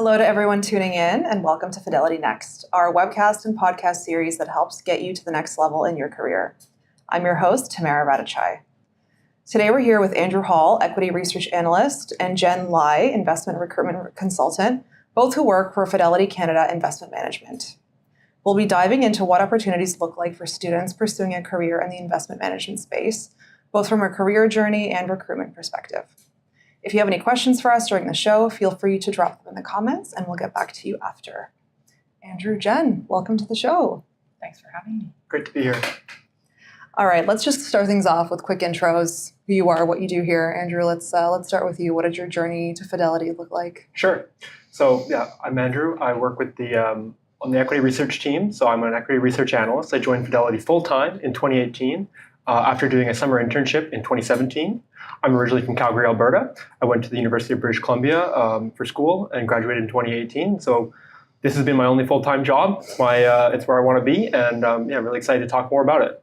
Hello to everyone tuning in, and welcome to Fidelity Next, our webcast and podcast series that helps get you to the next level in your career. I'm your host, Tamara Radachai. Today we're here with Andrew Hall, Equity Research Analyst, and Jenn Lai, Investment Recruitment Consultant, both who work for Fidelity Canada Investment Management. We'll be diving into what opportunities look like for students pursuing a career in the investment management space, both from a career journey and recruitment perspective. If you have any questions for us during the show, feel free to drop them in the comments and we'll get back to you after. Andrew, Jenn, welcome to the show. Thanks for having me. Great to be here. All right, let's just start things off with quick intros. Who you are, what you do here. Andrew, let's start with you. What did your journey to Fidelity look like? Sure. So I'm Andrew. I work with on the equity research team. So I'm an equity research analyst. I joined Fidelity full-time in 2018 after doing a summer internship in 2017. I'm originally from Calgary, Alberta. I went to the University of British Columbia for school and graduated in 2018. So this has been my only full-time job. It's where I want to be, and I'm really excited to talk more about it.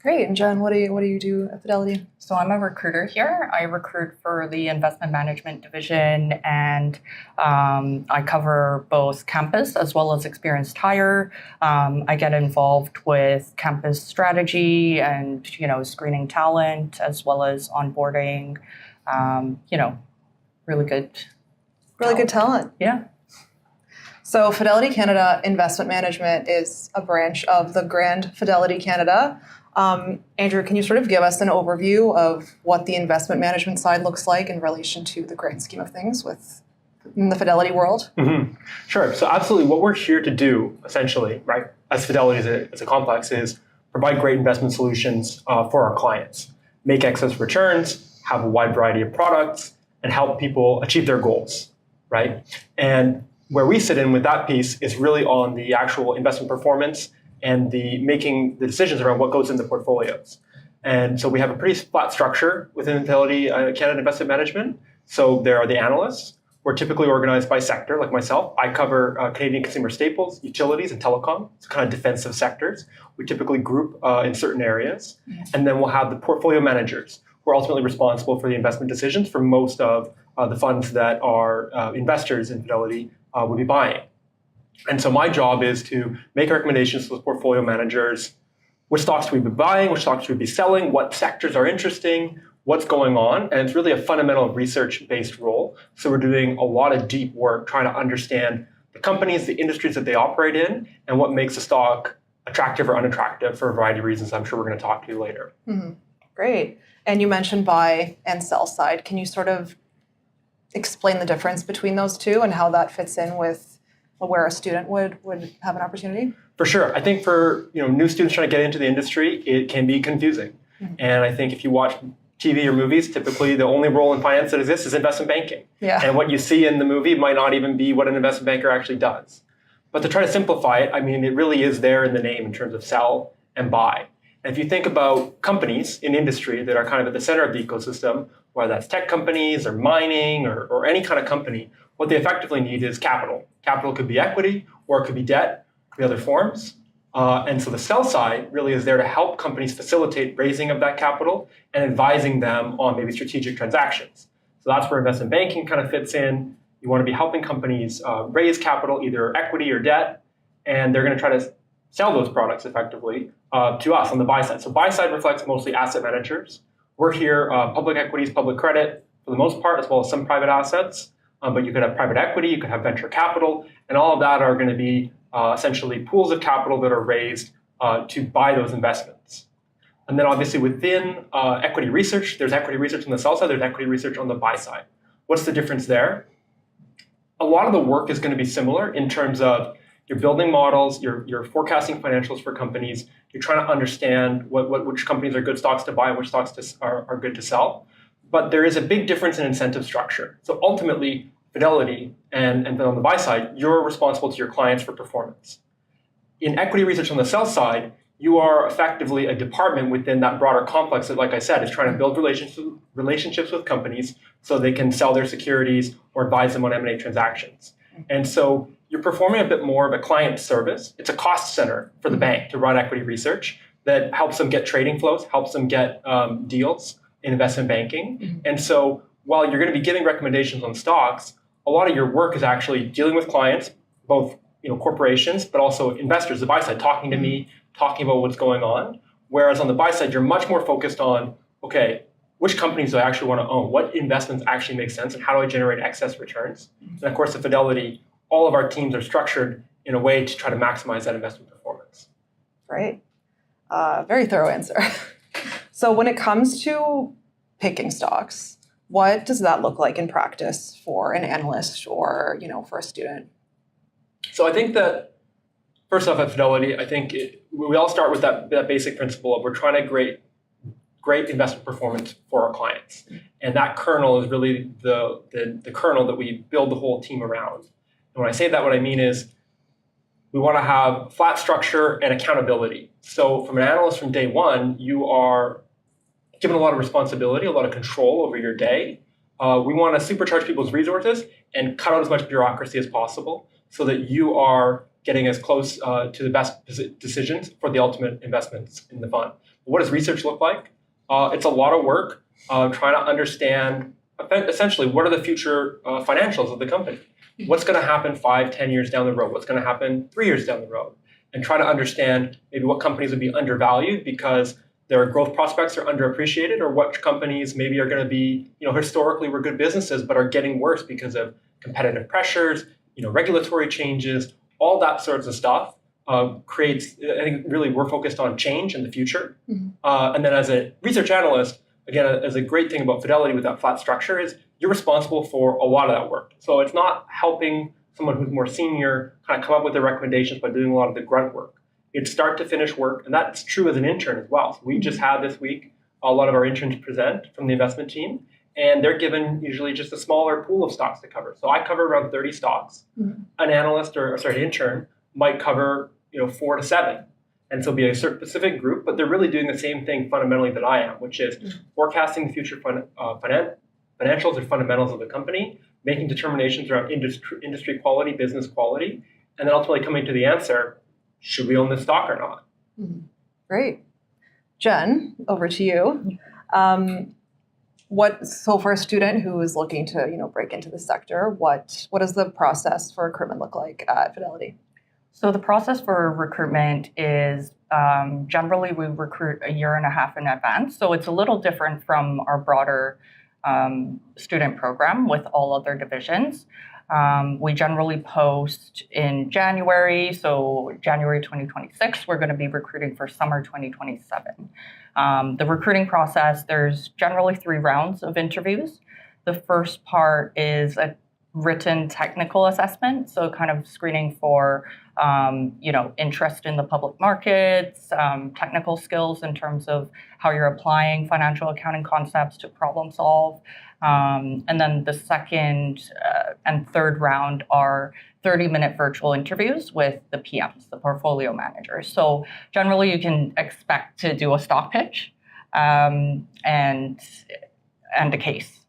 Great. And Jenn, what do you do at Fidelity? So I'm a recruiter here. I recruit for the investment management division, and I cover both campus as well as experienced hire. I get involved with campus strategy and screening talent as well as onboarding. Really good talent. Yeah. So Fidelity Canada Investment Management is a branch of the Grand Fidelity Canada. Andrew, can you sort of give us an overview of what the investment management side looks like in relation to the grand scheme of things in the Fidelity world? Mm-hmm. Sure. So absolutely, what we're here to do, essentially, right, as Fidelity as a complex, is provide great investment solutions for our clients, make excess returns, have a wide variety of products, and help people achieve their goals, right? And where we sit in with that piece is really on the actual investment performance and making the decisions around what goes in the portfolios. And so we have a pretty flat structure within Fidelity Canada Investment Management. So there are the analysts. We're typically organized by sector, like myself. I cover Canadian consumer staples, utilities, and telecom. It's kind of defensive sectors. We typically group in certain areas. And then we'll have the portfolio managers, who are ultimately responsible for the investment decisions for most of the funds that our investors in Fidelity would be buying. And so my job is to make recommendations to those portfolio managers. Which stocks should we be buying? Which stocks should we be selling? What sectors are interesting? What's going on? And it's really a fundamental research-based role. So we're doing a lot of deep work trying to understand the companies, the industries that they operate in, and what makes a stock attractive or unattractive for a variety of reasons I'm sure we're going to talk to later. Mm-hmm. Great. And you mentioned buy and sell side. Can you sort of explain the difference between those two and how that fits in with where a student would have an opportunity? For sure. I think for new students trying to get into the industry, it can be confusing. Mm-hmm. And I think if you watch TV or movies, typically the only role in finance that exists is investment banking. Yeah. And what you see in the movie might not even be what an investment banker actually does. But to try to simplify it, it really is there in the name in terms of sell and buy. And if you think about companies in industry that are kind of at the center of the ecosystem, whether that's tech companies or mining or any kind of company, what they effectively need is capital. Capital could be equity, or it could be debt, it could be other forms. And so the sell side really is there to help companies facilitate raising of that capital and advising them on maybe strategic transactions. So that's where investment banking kind of fits in. You want to be helping companies raise capital, either equity or debt, and they're going to try to sell those products effectively to us on the buy side. So buy side reflects mostly asset managers. We're here, public equities, public credit for the most part, as well as some private assets. But you could have private equity, you could have venture capital, and all of that are going to be essentially pools of capital that are raised to buy those investments. And then obviously within equity research, there's equity research on the sell side, there's equity research on the buy side. What's the difference there? A lot of the work is going to be similar in terms of you're building models, you're forecasting financials for companies, you're trying to understand which companies are good stocks to buy and which stocks are good to sell. But there is a big difference in incentive structure. So ultimately, Fidelity and then on the buy side, you're responsible to your clients for performance. In equity research on the sell side, you are effectively a department within that broader complex that, like I said, is trying to build relationships with companies so they can sell their securities or advise them on M&A transactions. And so you're performing a bit more of a client service. It's a cost center for the bank to run equity research that helps them get trading flows, helps them get deals in investment banking. Mm-hmm. And so while you're going to be giving recommendations on stocks, a lot of your work is actually dealing with clients, both corporations, but also investors, the buy side, talking to me, talking about what's going on. Whereas on the buy side, you're much more focused on, okay, which companies do I actually want to own? What investments actually make sense? And how do I generate excess returns? And of course, at Fidelity, all of our teams are structured in a way to try to maximize that investment performance. Great. Very thorough answer. So when it comes to picking stocks, what does that look like in practice for an analyst or, for a student? So I think that, first off, at Fidelity, I think we all start with that basic principle of we're trying to great investment performance for our clients. And that kernel is really the kernel that we build the whole team around. And when I say that, what I mean is we want to have flat structure and accountability. So from an analyst from day one, you are given a lot of responsibility, a lot of control over your day. We want to supercharge people's resources and cut out as much bureaucracy as possible so that you are getting as close to the best decisions for the ultimate investments in the fund. What does research look like? It's a lot of work trying to understand essentially what are the future financials of the company. What's going to happen 5-10 years down the road? What's going to happen 3 years down the road? And try to understand maybe what companies would be undervalued because their growth prospects are underappreciated, or what companies maybe are going to be, historically were good businesses but are getting worse because of competitive pressures, regulatory changes, all that sorts of stuff creates, I think really we're focused on change in the future. Mm-hmm. And then as a research analyst, again, as a great thing about Fidelity with that flat structure is you're responsible for a lot of that work. So it's not helping someone who's more senior kind of come up with their recommendations by doing a lot of the grunt work. It's start to finish work, and that's true as an intern as well. So we just had this week a lot of our interns present from the investment team, and they're given usually just a smaller pool of stocks to cover. So I cover around 30 stocks. Mm-hmm. An analyst intern might cover 4 to 7. And so it'll be a specific group, but they're really doing the same thing fundamentally that I am, which is forecasting the future financials or fundamentals of the company, making determinations around industry quality, business quality, and then ultimately coming to the answer, should we own this stock or not? Mm-hmm. Great. Jenn, over to you. So for a student who is looking to break into the sector, what does the process for recruitment look like at Fidelity? So the process for recruitment is generally we recruit a year and a half in advance. So it's a little different from our broader student program with all other divisions. We generally post in January. So January 2026, we're going to be recruiting for summer 2027. The recruiting process, there's generally 3 rounds of interviews. The first part is a written technical assessment, so kind of screening for interest in the public markets, technical skills in terms of how you're applying financial accounting concepts to problem solve. And then the second and third round are 30-minute virtual interviews with the PMs, the portfolio managers. So generally you can expect to do a stock pitch and a case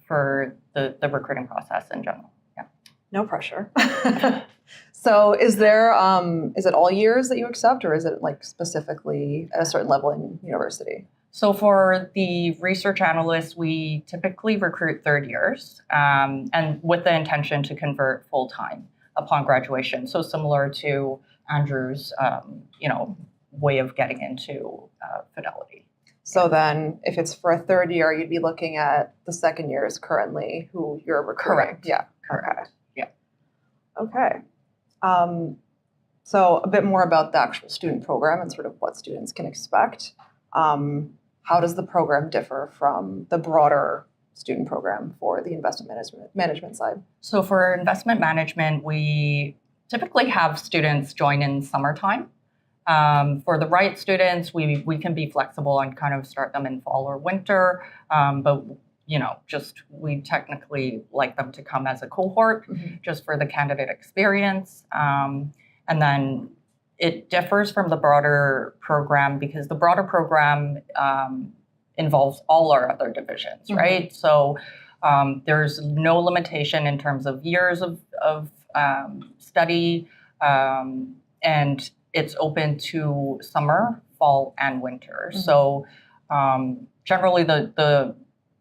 for the recruiting process in general. Yeah. No pressure. So is it all years that you accept, or is it like specifically at a certain level in university? So for the research analysts, we typically recruit third years and with the intention to convert full-time upon graduation. So similar to Andrew's, way of getting into Fidelity. So then if it's for a third year, you'd be looking at the second years currently who you're recruiting. Correct. Yeah. Correct. Okay. Yeah. Okay. So a bit more about the actual student program and sort of what students can expect. How does the program differ from the broader student program for the investment management side? So for investment management, we typically have students join in summertime. For the right students, we can be flexible and kind of start them in fall or winter, but we technically like them to come as a cohort just for the candidate experience. And then it differs from the broader program because the broader program involves all our other divisions, right? So there's no limitation in terms of years of study, and it's open to summer, fall, and winter. So generally the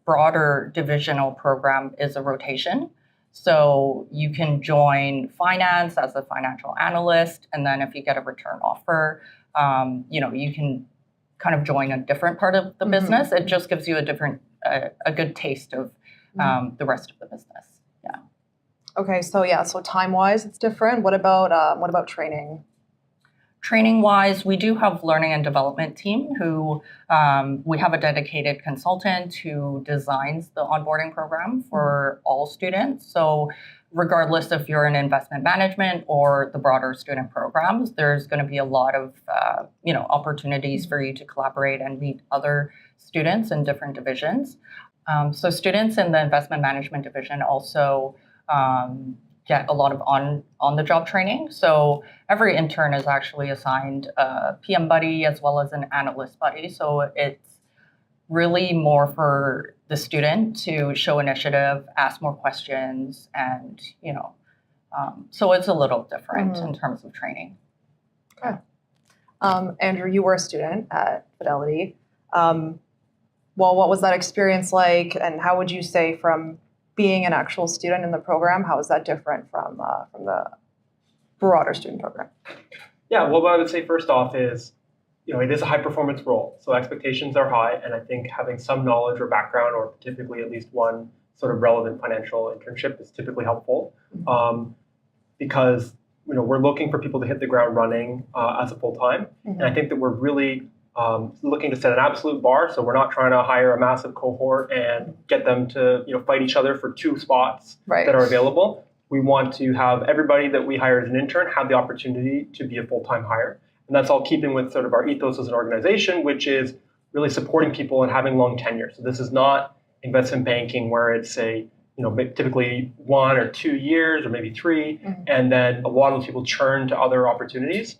broader divisional program is a rotation. So you can join finance as a financial analyst, and then if you get a return offer, you can kind of join a different part of the business. It just gives you a good taste of the rest of the business. Yeah. Okay, so time-wise, it's different. What about training? Training-wise, we do have learning and development team who we have a dedicated consultant who designs the onboarding program for all students. So regardless if you're in investment management or the broader student programs, there's going to be a lot of opportunities for you to collaborate and meet other students in different divisions. So students in the investment management division also get a lot of on-the-job training. So every intern is actually assigned a PM buddy as well as an analyst buddy. So it's really more for the student to show initiative, ask more questions, and so it's a little different in terms of training. Okay. Andrew, you were a student at Fidelity. What was that experience like, and how would you say from being an actual student in the program, how is that different from the broader student program? Yeah, well, what I would say first off is, it is a high performance role. So expectations are high. And I think having some knowledge or background, or typically at least one sort of relevant financial internship, is typically helpful because, we're looking for people to hit the ground running as a full-time. And I think that we're really looking to set an absolute bar. So we're not trying to hire a massive cohort and get them to fight each other for 2 spots that are available. We want to have everybody that we hire as an intern have the opportunity to be a full-time hire. And that's all keeping with sort of our ethos as an organization, which is really supporting people and having long tenure. So this is not investment banking where it's typically 1 or 2 years or maybe 3, and then a lot of those people churn to other opportunities.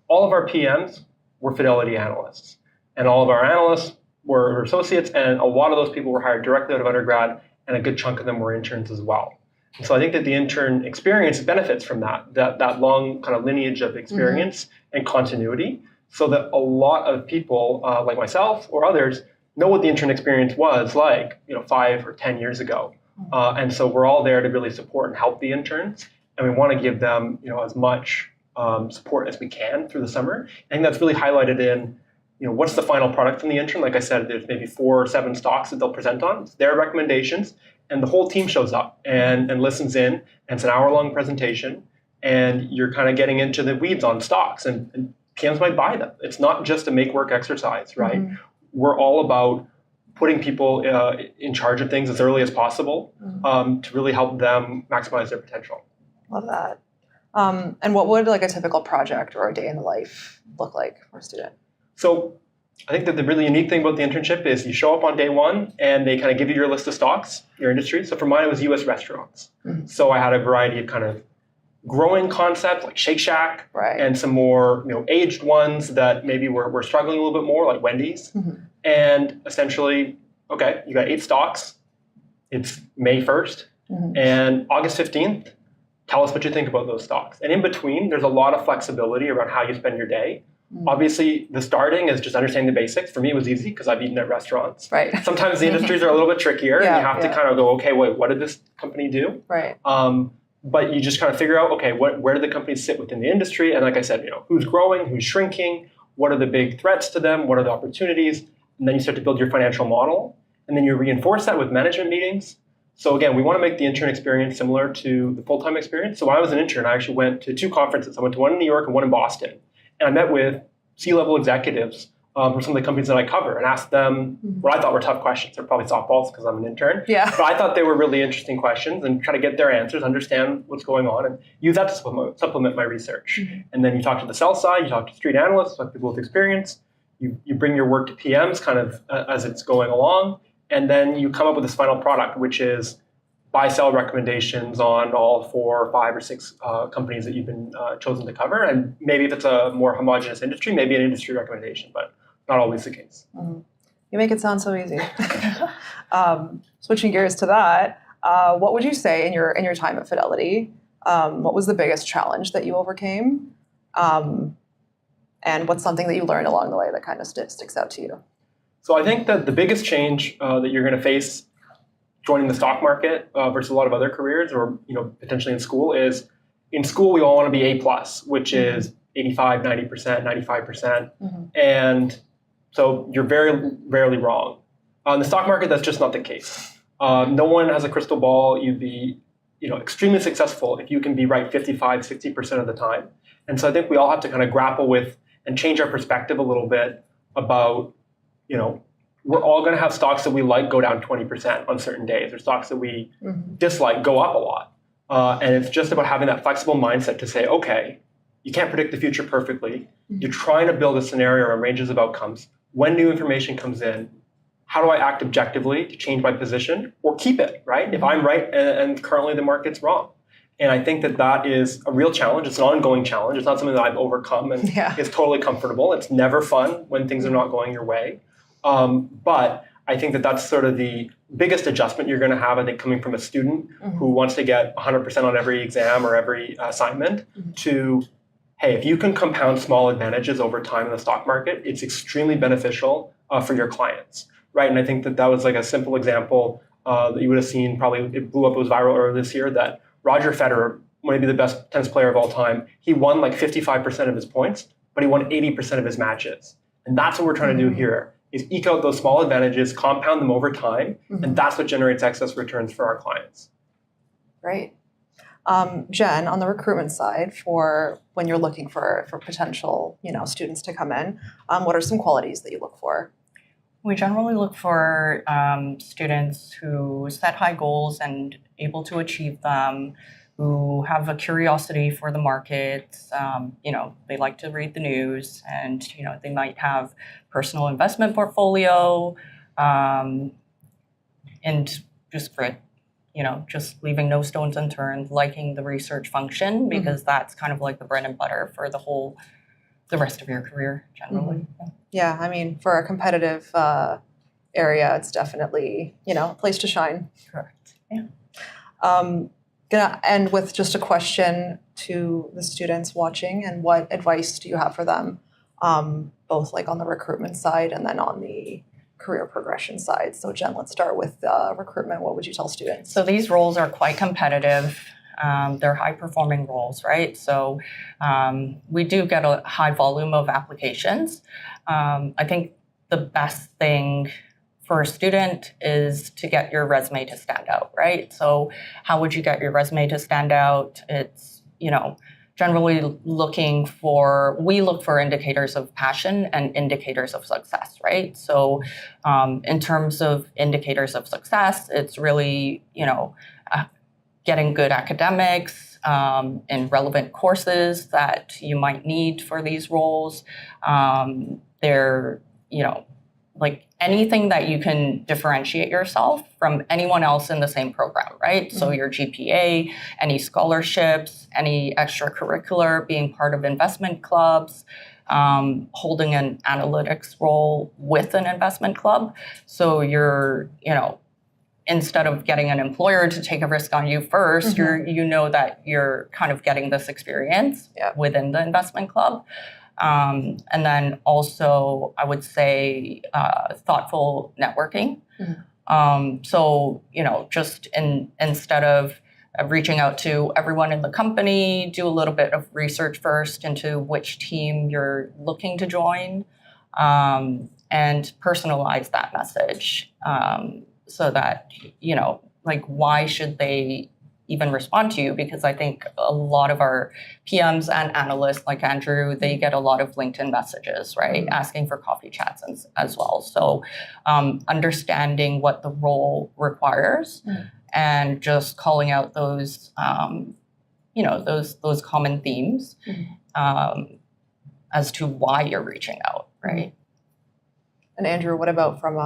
All of our PMs were Fidelity analysts, and all of our analysts were associates, and a lot of those people were hired directly out of undergrad, and a good chunk of them were interns as well. And so I think that the intern experience benefits from that long kind of lineage of experience and continuity, so that a lot of people like myself or others know what the intern experience was like 5 or 10 years ago. And so we're all there to really support and help the interns, and we want to give them as much support as we can through the summer. I think that's really highlighted in what's the final product from the intern. Like I said, there's maybe 4 or 7 stocks that they'll present on. It's their recommendations, and the whole team shows up and listens in, and it's an hour-long presentation, and you're kind of getting into the weeds on stocks, and PMs might buy them. It's not just a make-work exercise, right? We're all about putting people in charge of things as early as possible to really help them maximize their potential. Love that. And what would a typical project or a day in the life look like for a student? So I think that the really unique thing about the internship is you show up on day 1 and they kind of give you your list of stocks, your industry. So for mine, it was U.S. restaurants. So I had a variety of kind of growing concepts like Shake Shack and some more aged ones that maybe were struggling a little bit more, like Wendy's. And essentially, okay, you got 8 stocks. It's May 1st and August 15th. Tell us what you think about those stocks. And in between, there's a lot of flexibility around how you spend your day. Obviously, the starting is just understanding the basics. For me, it was easy because I've eaten at restaurants. Sometimes the industries are a little bit trickier, and you have to kind of go, okay, wait, what did this company do? But you just kind of figure out, okay, where do the companies sit within the industry? And like I said, who's growing, who's shrinking, what are the big threats to them, what are the opportunities? And then you start to build your financial model. And then you reinforce that with management meetings. So again, we want to make the intern experience similar to the full-time experience. So when I was an intern, I actually went to 2 conferences. I went to one in New York and one in Boston. And I met with C-level executives from some of the companies that I cover and asked them what I thought were tough questions. They're probably softballs because I'm an intern. But I thought they were really interesting questions, and try to get their answers, understand what's going on, and use that to supplement my research. And then you talk to the sell side, you talk to street analysts, like people with experience. You bring your work to PMs kind of as it's going along. And then you come up with this final product, which is buy-sell recommendations on all 4 or 5 or 6 companies that you've been chosen to cover. And maybe if it's a more homogenous industry, maybe an industry recommendation, but not always the case. You make it sound so easy. Switching gears to that, what would you say in your time at Fidelity? What was the biggest challenge that you overcame? And what's something that you learned along the way that kind of sticks out to you? So I think that the biggest change that you're going to face joining the stock market versus a lot of other careers, or potentially in school, is in school we all want to be A+, which is 85, 90%, 95%. And so you're very rarely wrong. On the stock market, that's just not the case. No one has a crystal ball. You'd be extremely successful if you can be right 55, 60% of the time. And so I think we all have to kind of grapple with and change our perspective a little bit about, we're all going to have stocks that we like go down 20% on certain days, or stocks that we dislike go up a lot. And it's just about having that flexible mindset to say, okay, you can't predict the future perfectly. You're trying to build a scenario or ranges of outcomes. When new information comes in, how do I act objectively to change my position or keep it, right? If I'm right and currently the market's wrong. And I think that is a real challenge. It's an ongoing challenge. It's not something that I've overcome and is totally comfortable. It's never fun when things are not going your way. But I think that's sort of the biggest adjustment you're going to have, I think, coming from a student who wants to get 100% on every exam or every assignment to, hey, if you can compound small advantages over time in the stock market, it's extremely beneficial for your clients, right? And I think that was like a simple example that you would have seen, probably it blew up, it was viral earlier this year, that Roger Federer, maybe the best tennis player of all time, he won like 55% of his points, but he won 80% of his matches. And that's what we're trying to do here, is eke out those small advantages, compound them over time, and that's what generates excess returns for our clients. Right. Jenn, on the recruitment side, for when you're looking for potential, students to come in, what are some qualities that you look for? We generally look for students who set high goals and able to achieve them, who have a curiosity for the markets. They like to read the news, and they might have personal investment portfolio, and just grit. Just leaving no stones unturned, liking the research function, because that's kind of like the bread and butter for the rest of your career generally. Yeah, I mean, for a competitive area, it's definitely, a place to shine. Correct. Yeah. Gonna end with just a question to the students watching, and what advice do you have for them, both like on the recruitment side and then on the career progression side? So Jenn, let's start with recruitment. What would you tell students? So these roles are quite competitive. They're high-performing roles, right? So we do get a high volume of applications. I think the best thing for a student is to get your resume to stand out, right? So how would you get your resume to stand out? It's, generally we look for indicators of passion and indicators of success, right? So in terms of indicators of success, it's really, getting good academics in relevant courses that you might need for these roles. They're, like anything that you can differentiate yourself from anyone else in the same program, right? So your GPA, any scholarships, any extracurricular, being part of investment clubs, holding an analytics role with an investment club. So you're, instead of getting an employer to take a risk on you first, that you're kind of getting this experience within the investment club. And then also, I would say thoughtful networking. So, just instead of reaching out to everyone in the company, do a little bit of research first into which team you're looking to join, and personalize that message, so that, why should they even respond to you? Because I think a lot of our PMs and analysts, like Andrew, they get a lot of LinkedIn messages, right? Asking for coffee chats as well. So understanding what the role requires and just calling out those, those common themes as to why you're reaching out, right? And Andrew, what about from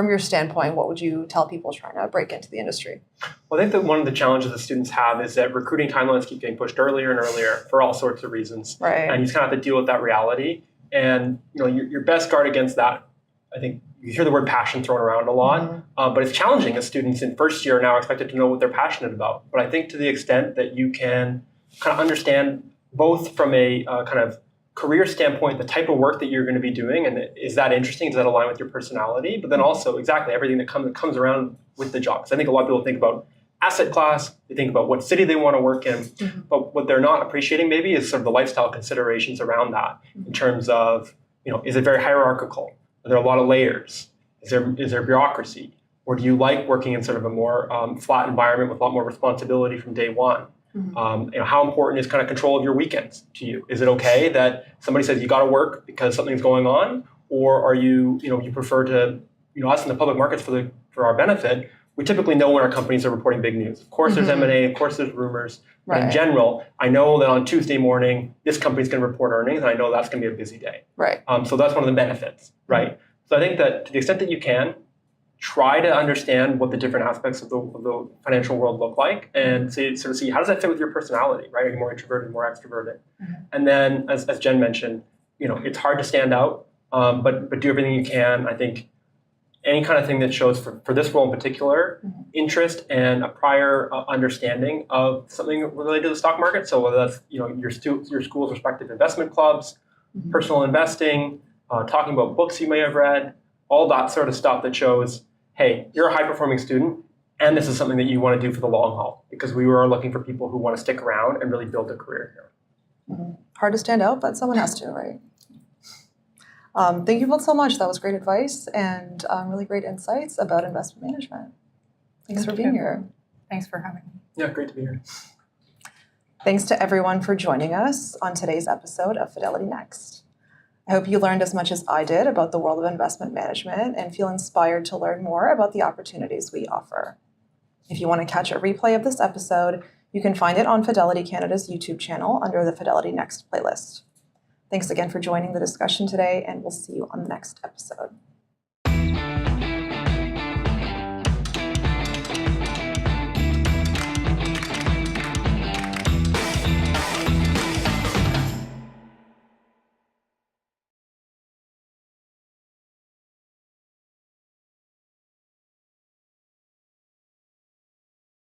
your standpoint, what would you tell people trying to break into the industry? Well, I think that one of the challenges that students have is that recruiting timelines keep getting pushed earlier and earlier for all sorts of reasons. Right. And you just kind of have to deal with that reality. And your best guard against that, I think you hear the word passion thrown around a lot, but it's challenging as students in first year are now expected to know what they're passionate about. But I think to the extent that you can kind of understand both from a kind of career standpoint, the type of work that you're going to be doing, and is that interesting? Does that align with your personality? But then also exactly everything that comes around with the job. Because I think a lot of people think about asset class, they think about what city they want to work in, but what they're not appreciating maybe is sort of the lifestyle considerations around that in terms of, is it very hierarchical? Are there a lot of layers? Is there bureaucracy? Or do you like working in sort of a more flat environment with a lot more responsibility from day one? How important is kind of control of your weekends to you? Is it okay that somebody says you got to work because something's going on, or are you prefer to us in the public markets for our benefit? We typically know when our companies are reporting big news. Of course, there's M&A. Of course, there's rumors. But in general, I know that on Tuesday morning this company's going to report earnings, and I know that's going to be a busy day. Right. So that's one of the benefits, right? So I think that to the extent that you can, try to understand what the different aspects of the financial world look like, and see how does that fit with your personality, right? Are you more introverted, more extroverted? And then, as Jen mentioned, it's hard to stand out, but do everything you can. I think any kind of thing that shows for this role in particular, interest and a prior understanding of something related to the stock market. So whether that's your school's respective investment clubs, personal investing, talking about books you may have read, all that sort of stuff that shows, hey, you're a high-performing student, and this is something that you want to do for the long haul, because we are looking for people who want to stick around and really build a career here. Hard to stand out, but someone has to, right? Thank you both so much. That was great advice and really great insights about investment management. Thanks for being here. Thanks for having me. Yeah, great to be here. Thanks to everyone for joining us on today's episode of Fidelity Next. I hope you learned as much as I did about the world of investment management and feel inspired to learn more about the opportunities we offer. If you want to catch a replay of this episode, you can find it on Fidelity Canada's YouTube channel under the Fidelity Next playlist. Thanks again for joining the discussion today, and we'll see you on the next episode.